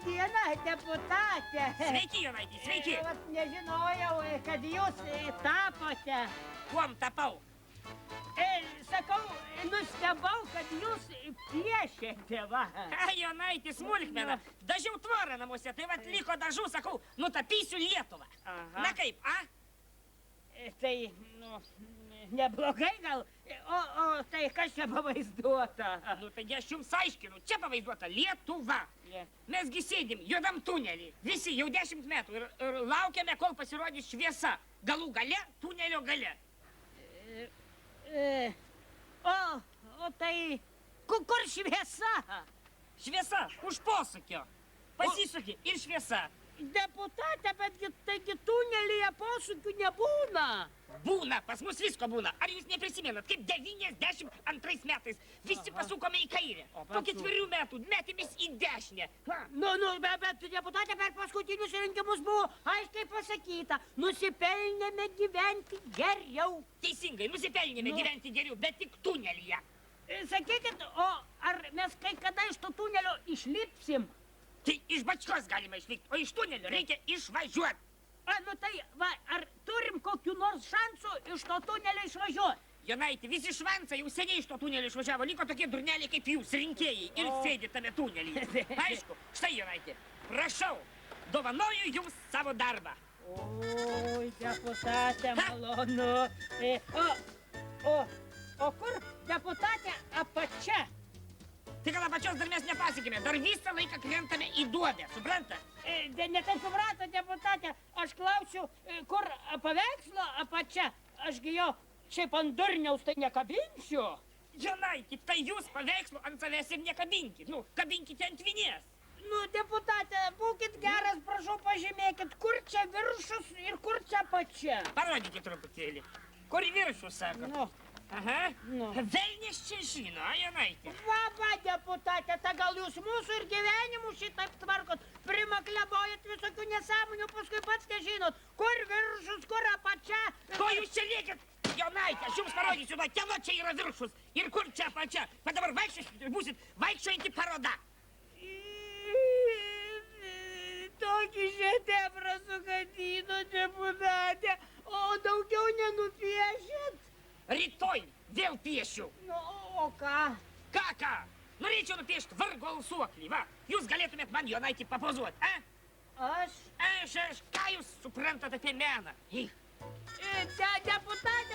diena, deputate. Sveiki, Jonaitį, sveiki. Vat nežinojau, kad jūs tapote. Kuom tapau? Sakau, nustebau, kad jūs piešėte, va. Jonaitį, smulkmena. Dažiau tvorą namuose, tai vat liko dažų, sakau, nutapysiu Lietuvą. Na kaip, a? Tai, neblogai gal. O tai kas čia pavaizduota? Nu, taigi aš jums aiškinu, čia pavaizduota Lietuva. Mes gi sėdim juodam tunelį, visi jau 10 metų ir laukiame, kol pasirodys šviesa. Galų gale, tunelio gale. O tai, kur šviesa? Šviesa, už posūkio. Pasisuki ir šviesa. Deputate, betgi taigi tunelyje posūkių nebūna. Būna, pas mus visko būna. Ar jūs neprisimenat, kaip 92 metais visi pasukome į kairę. Po 4 metų metėmės į dešinę. Bet deputate, per paskutinius rinkimus buvo aiškiai pasakyta. Nusipelnėme gyventi geriau. Teisingai, nusipelnėme gyventi geriau, bet tik tunelyje. Sakykit, o ar mes kai kada iš to tunelio išlipsim? Tai iš bačkos galima išvykti, o iš tunelio reikia išvažiuoti. Tai, va, ar turim kokių nors šansų iš to tunelio išvažiuoti? Jonaitį, visi švansai jau seniai iš to tunelio išvažiavo, liko tokie durneliai kaip jūs, rinkėjai, ir sėdi tame tunelyje. Aišku, štai, Jonaitį, prašau, dovanoju jums savo darbą. Oi, deputate, malonu. O kur, deputate, apačia? Tai gal apačios dar mes nepasiekime, dar visą laiką krentame į duobę, supranta? Ne taip suprato, deputate, aš klausiu, kur paveikslo apačia, ašgi jo šiaip ant durniaus tai nekabinsiu. Jonaitį, tai jūs paveikslo ant savęs ir nekabinkit, kabinkite ant vinies. Deputate, būkit geras, prašau pažymėkit, kur čia viršus ir kur čia apačia. Parodykit truputėlį, kur viršus, sako. Aha, velnias čia žino, Jonaitė. Va, deputate, tai gal jūs mūsų ir gyvenimų šitaip tvarkot, primaklebojat visokių nesąmonių, paskui pats nežinot, kur viršus, kur apačia. Ko jūs čia liekit, Jonaitė, aš jums parodysiu, va, kieno čia yra viršus ir kur čia apačia. Bet dabar vaikščiosite ir būsit vaikščiojanti paroda. Tokį šedevrą sugadino, deputate, o daugiau nenupiešit? Rytoj vėl piešiu. O ką? Ką? Norėčiau nupiešti vargo alsuoklį, va. Jūs galėtumėt man, Jonaitį, papozuot, a? Aš? Ką jūs suprantat apie meną? Deputate,